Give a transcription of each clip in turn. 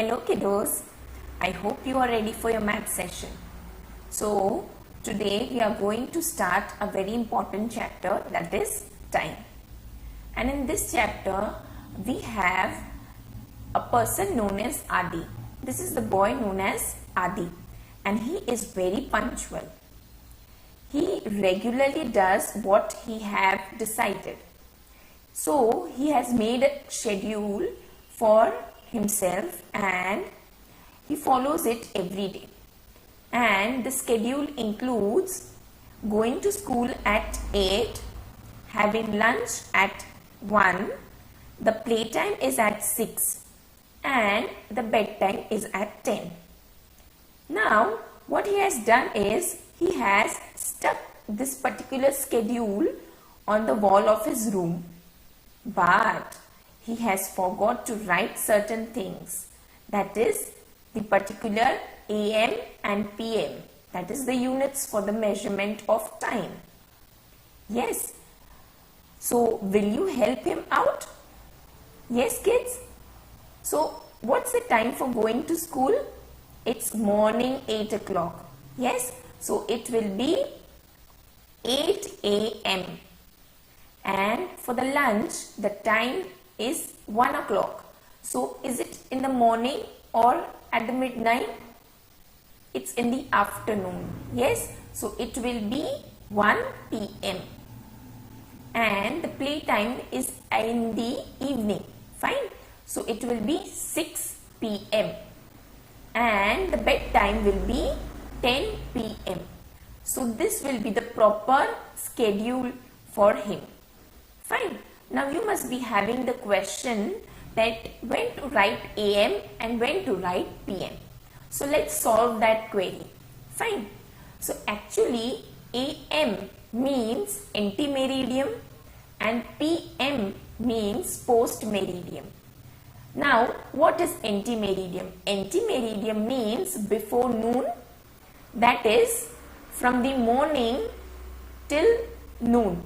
Hello kiddos, I hope you are ready for your math session. So today we are going to start a very important chapter, that is time. And in this chapter we have a person known as Adi. This is the boy known as Adi and he is very punctual. He regularly does what he have decided. So he has made a schedule for himself and he follows it every day. And the schedule includes going to school at 8, having lunch at 1, the playtime is at 6 and the bedtime is at 10. Now what he has done is he has stuck this particular schedule on the wall of his room. But he has forgot to write certain things, that is the particular AM and PM, that is the units for the measurement of time. Yes, so will you help him out? Yes kids, so what's the time for going to school? It's morning 8 o'clock. Yes, so it will be 8 AM. And for the lunch, the time is 1 o'clock. So is it in the morning or at the midnight? It's in the afternoon. Yes, so it will be 1 PM. And the playtime is in the evening. Fine. So it will be 6 PM. And the bedtime will be 10 PM. So this will be the proper schedule for him. Fine. Now you must be having the question that when to write AM and when to write PM. So let's solve that query. Fine. So actually AM means anti-meridian and PM means post-meridian. Now what is anti-meridian? Anti-meridian means before noon, that is from the morning till noon.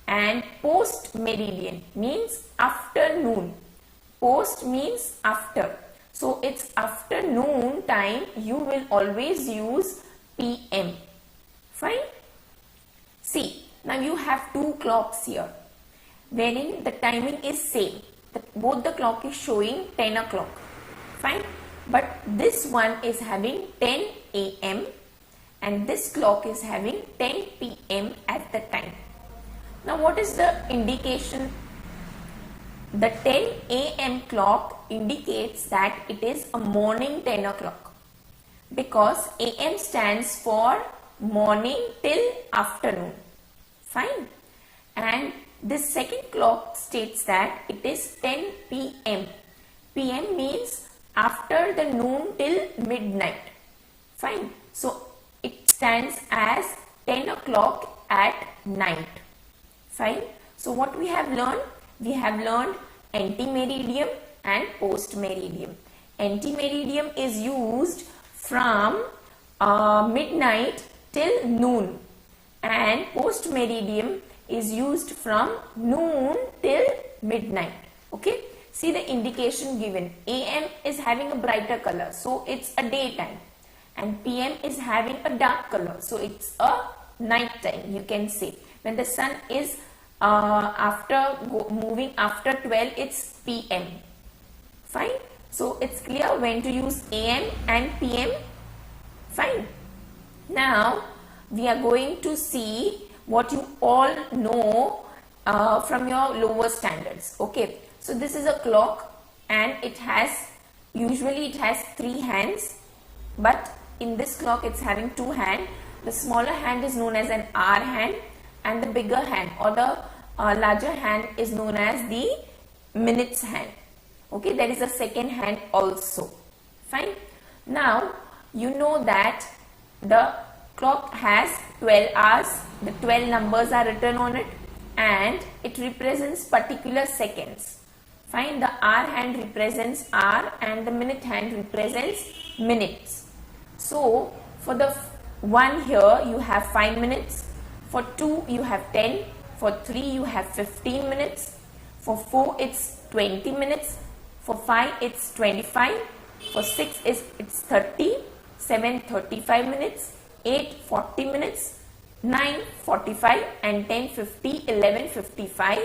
And post meridian means afternoon. Post means after. So it's afternoon time, you will always use PM. Fine. See, now you have two clocks here wherein the timing is same. Both the clock is showing 10 o'clock. Fine. But this one is having 10 AM and this clock is having 10 PM at the time. Now what is the indication? The 10 AM clock indicates that it is a morning 10 o'clock because AM stands for morning till afternoon. Fine. And this second clock states that it is 10 PM. PM means after the noon till midnight. Fine. So it stands as 10 o'clock at night. Fine. So what we have learned? We have learned anti-meridian and post-meridian. Anti-meridian is used from midnight till noon and post-meridian is used from noon till midnight. Okay. See the indication given. AM is having a brighter color, so it's a daytime, and PM is having a dark color, so it's a night time. You can say when the sun is moving after 12, it's PM. Fine. So it's clear when to use AM and PM. Fine. Now we are going to see what you all know from your lower standards. Okay. So this is a clock and usually it has 3 hands, but in this clock it's having 2 hands. The smaller hand is known as an hour hand and the bigger hand or the larger hand is known as the minutes hand. Okay, there is a second hand also. Fine. Now you know that the clock has 12 hours. The 12 numbers are written on it and it represents particular seconds. Fine. The hour hand represents hour and the minute hand represents minutes. So for the 1 here you have 5 minutes. For 2 you have 10. For 3 you have 15 minutes. For 4 it's 20 minutes. For 5 it's 25. For 6 it's 30, 7 35 minutes, 8 40 minutes, 9 45, and 10 50, 11 55,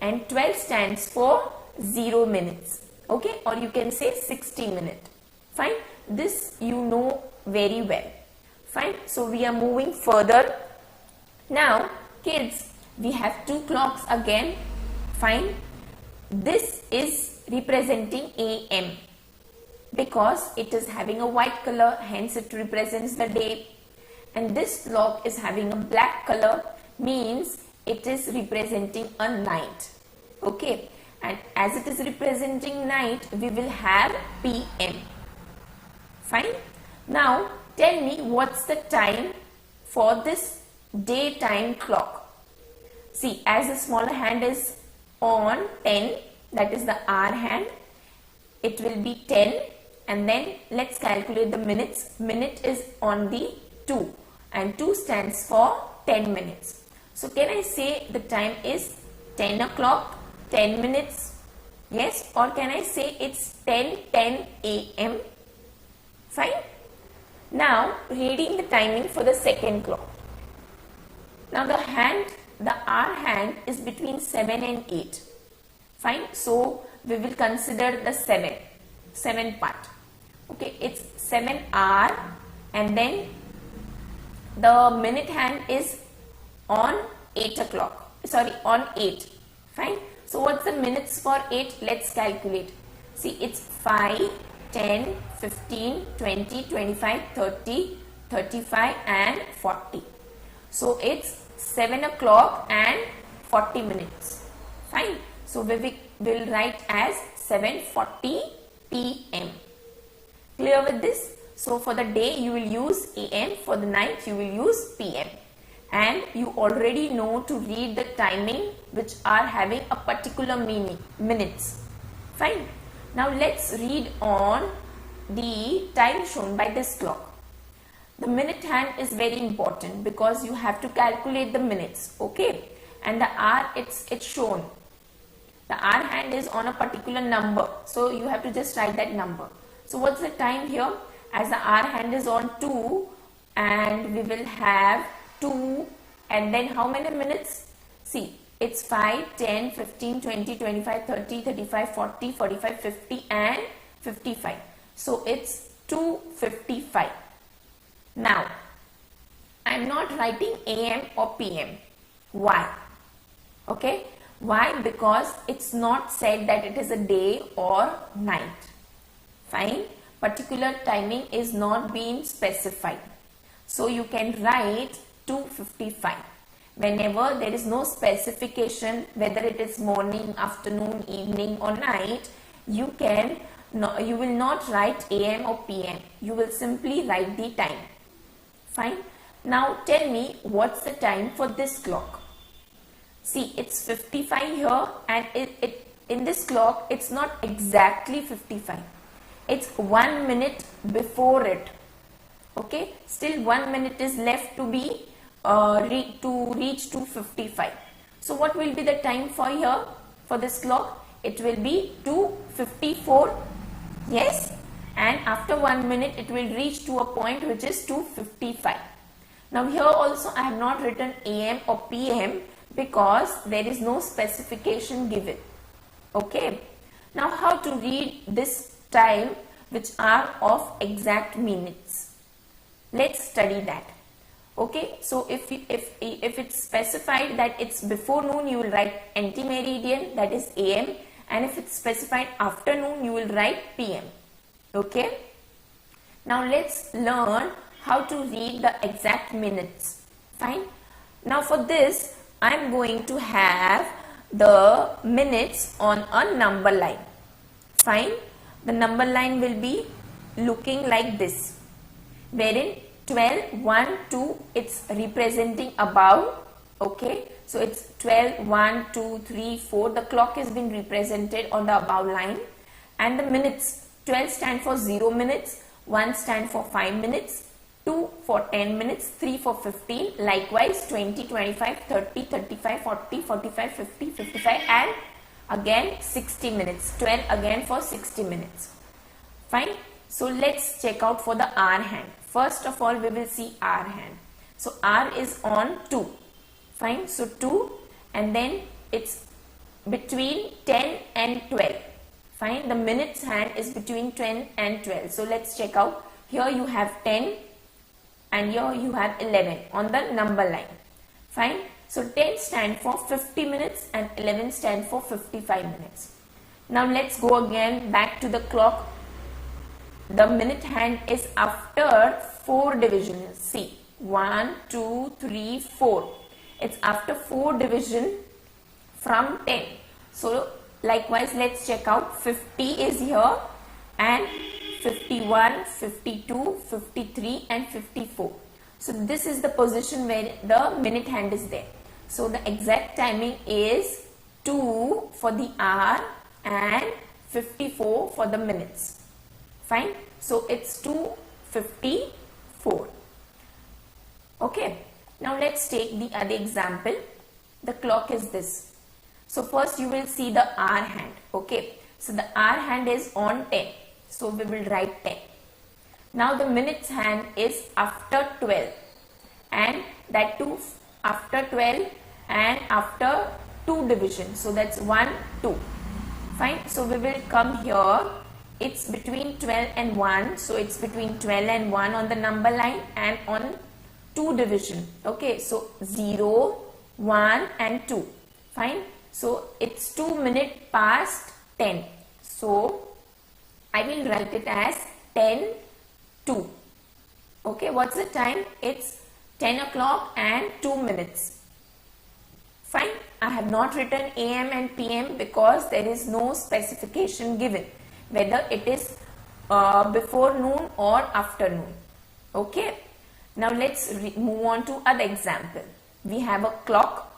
and 12 stands for 0 minutes. Okay, or you can say 60 minutes. Fine, this you know very well. Fine, so we are moving further. Now kids, we have two clocks again. Fine, this is representing AM because it is having a white color, hence it represents the day, and this clock is having a black color, means it is representing a night. Okay, and as it is representing night, we will have PM. Fine. Now tell me what's the time for this daytime clock. See, as the smaller hand is on 10, that is the hour hand, it will be 10, and then let's calculate the minutes. Minute is on the 2, and 2 stands for 10 minutes. So can I say the time is 10 o'clock, 10 minutes? Yes, or can I say it's 10:10 AM? Fine. Now reading the timing for the second clock. Now the hour hand is between 7 and 8. Fine. So we will consider the 7 part. Okay, it's 7 hour, and then the minute hand is on 8 o'clock. Sorry, on 8. Fine. So what's the minutes for 8? Let's calculate. See, it's 5, 10, 15, 20, 25, 30, 35, and 40. So it's 7 o'clock and 40 minutes. Fine. So we will write as 7:40 PM. Clear with this? So for the day you will use AM, for the night you will use PM. And you already know to read the timing which are having a particular meaning, minutes. Fine. Now let's read on the time shown by this clock. The minute hand is very important because you have to calculate the minutes. Okay. And the hour, it's shown. The hour hand is on a particular number. So you have to just write that number. So what's the time here? As the hour hand is on 2, and we will have 2, and then how many minutes? See, it's 5, 10, 15, 20, 25, 30, 35, 40, 45, 50, and 55. So it's 2:55. Now, I am not writing AM or PM. Why? Okay. Why? Because it's not said that it is a day or night. Fine. Particular timing is not being specified. So you can write 2:55. Whenever there is no specification whether it is morning, afternoon, evening or night, you will not write AM or PM. You will simply write the time. Fine. Now tell me what's the time for this clock. See, it's 55 here, and in this clock it's not exactly 55. It's 1 minute before it. Okay, still 1 minute is left to be to reach 2:55. So what will be the time for here for this clock? It will be 2:54. Yes, and after 1 minute it will reach to a point which is 2:55. Now here also I have not written AM or PM because there is no specification given. Okay. Now how to read this time which are of exact minutes? Let's study that. Okay, so if it's specified that it's before noon, you will write anti-meridian, that is AM, and if it's specified afternoon, you will write PM. Okay. Now let's learn how to read the exact minutes. Fine. Now for this, I am going to have the minutes on a number line. Fine. The number line will be looking like this, wherein 12, 1, 2, it's representing above. Okay, so it's 12, 1, 2, 3, 4. The clock has been represented on the above line, and the minutes, 12 stand for 0 minutes, 1 stand for 5 minutes, 2 for 10 minutes, 3 for 15, likewise 20, 25, 30, 35, 40, 45, 50, 55, and again 60 minutes, 12 again for 60 minutes. Fine. So let's check out for the hour hand. First of all, we will see hour hand. So hour is on 2. Fine. So 2, and then it's between 10 and 12. Fine. The minutes hand is between 10 and 12. So let's check out. Here you have 10 and here you have 11 on the number line. Fine. So 10 stand for 50 minutes and 11 stand for 55 minutes. Now let's go again back to the clock. The minute hand is after 4 divisions. See, 1, 2, 3, 4. It's after 4 division from 10. So likewise, let's check out. 50 is here and 51, 52, 53 and 54. So this is the position where the minute hand is there. So the exact timing is 2 for the hour and 54 for the minutes. Fine. So it's 2:54. Okay. Now let's take the other example. The clock is this. So first you will see the hour hand. Okay. So the hour hand is on 10. So we will write 10. Now the minutes hand is after 12. And that too after 12 and after 2 divisions. So that's 1, 2. Fine. So we will come here. It's between 12 and 1. So it's between 12 and 1 on the number line and on 2 division. Okay. So 0, 1 and 2. Fine. So it's 2 minutes past 10. So I will write it as 10, 2. Okay. What's the time? It's 10 o'clock and 2 minutes. Fine. I have not written AM and PM because there is no specification given whether it is before noon or afternoon. Okay. Now let's move on to other example. We have a clock.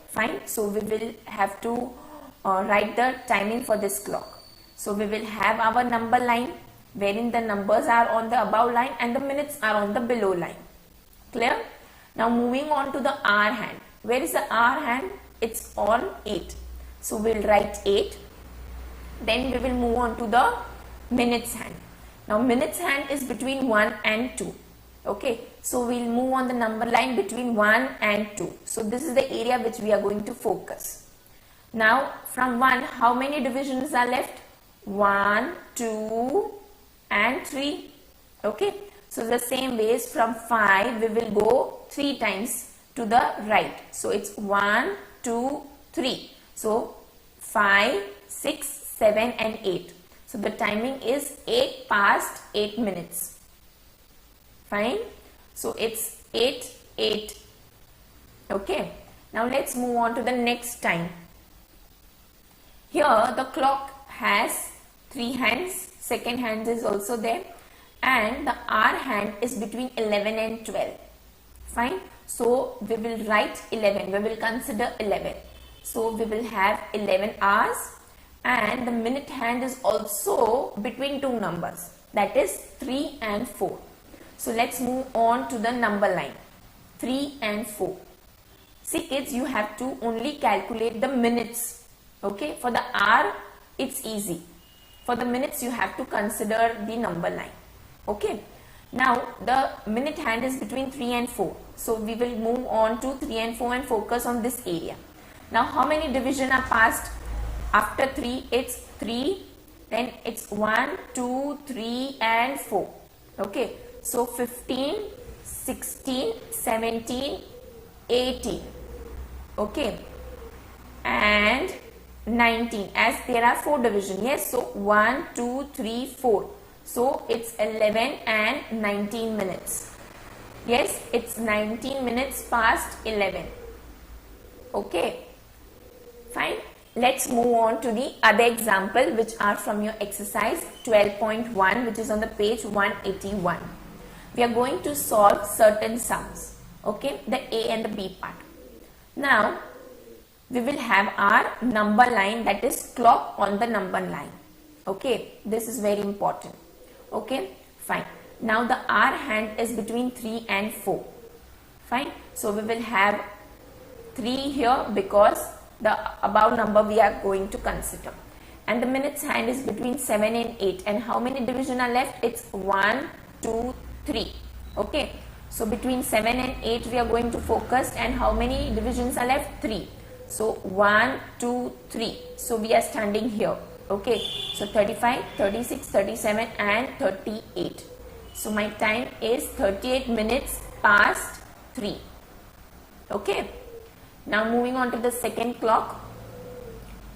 Fine. So we will have to write the timing for this clock. So we will have our number line wherein the numbers are on the above line and the minutes are on the below line. Clear? Now moving on to the hour hand. Where is the hour hand? It's on 8. So we'll write 8. Then we will move on to the minutes hand. Now minutes hand is between 1 and 2. Okay. So we'll move on the number line between 1 and 2. So this is the area which we are going to focus. Now from 1, how many divisions are left? 1, 2 and 3. Okay. So the same ways from 5 we will go 3 times to the right. So it's 1, 2, 3. So 5, 6, 7 and 8. So the timing is 8 past 8 minutes. Fine. So it's 8, 8. Okay. Now let's move on to the next time. Here the clock has 3 hands. Second hand is also there. And the hour hand is between 11 and 12. Fine. So we will write 11. We will consider 11. So we will have 11 hours. And the minute hand is also between 2 numbers. That is 3 and 4. So let's move on to the number line. 3 and 4. See kids, you have to only calculate the minutes. Okay. For the hour, it's easy. For the minutes, you have to consider the number line. Okay. Now the minute hand is between 3 and 4. So we will move on to 3 and 4 and focus on this area. Now how many divisions are passed? After 3, it's 3. Then it's 1, 2, 3 and 4. Okay. So 15, 16, 17, 18. Okay. And 19 as there are 4 divisions. Yes. So 1, 2, 3, 4. So it's 11 and 19 minutes. Yes, it's 19 minutes past 11. Okay. Fine. Let's move on to the other example which are from your exercise 12.1 which is on the page 181. We are going to solve certain sums. Okay. The A and the B part. Now we will have our number line, that is clock on the number line. Okay. This is very important. Okay, fine. Now the hour hand is between 3 and 4. Fine. So we will have 3 here because the above number we are going to consider. and the minutes hand is between 7 and 8. And how many division are left? It's 1, 2, 3. Okay. So between 7 and 8 we are going to focus, and how many divisions are left? 3. So 1, 2, 3. So we are standing here. Okay. So 35, 36, 37 and 38. So my time is 38 minutes past 3. Okay. Now moving on to the second clock.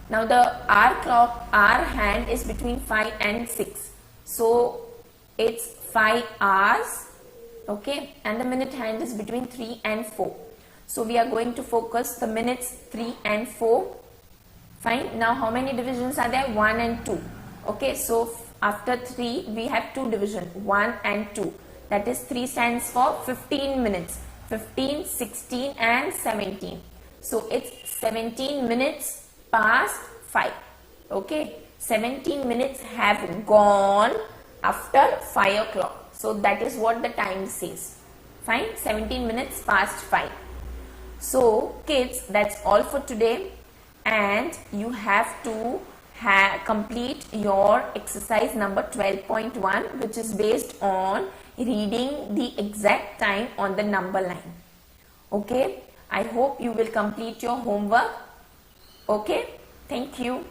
Now the hour clock, hour hand is between 5 and 6. So it's 5 hours. Okay. And the minute hand is between 3 and 4. So we are going to focus the minutes 3 and 4. Fine. Now how many divisions are there? 1 and 2. Okay. So after 3 we have 2 divisions, 1 and 2. That is 3 stands for 15 minutes. 15, 16 and 17. So it's 17 minutes past 5. Okay. 17 minutes have gone after 5 o'clock. So that is what the time says. Fine. 17 minutes past 5. So kids, that's all for today, and you have to complete your exercise number 12.1, which is based on reading the exact time on the number line. Okay. I hope you will complete your homework. Okay. Thank you.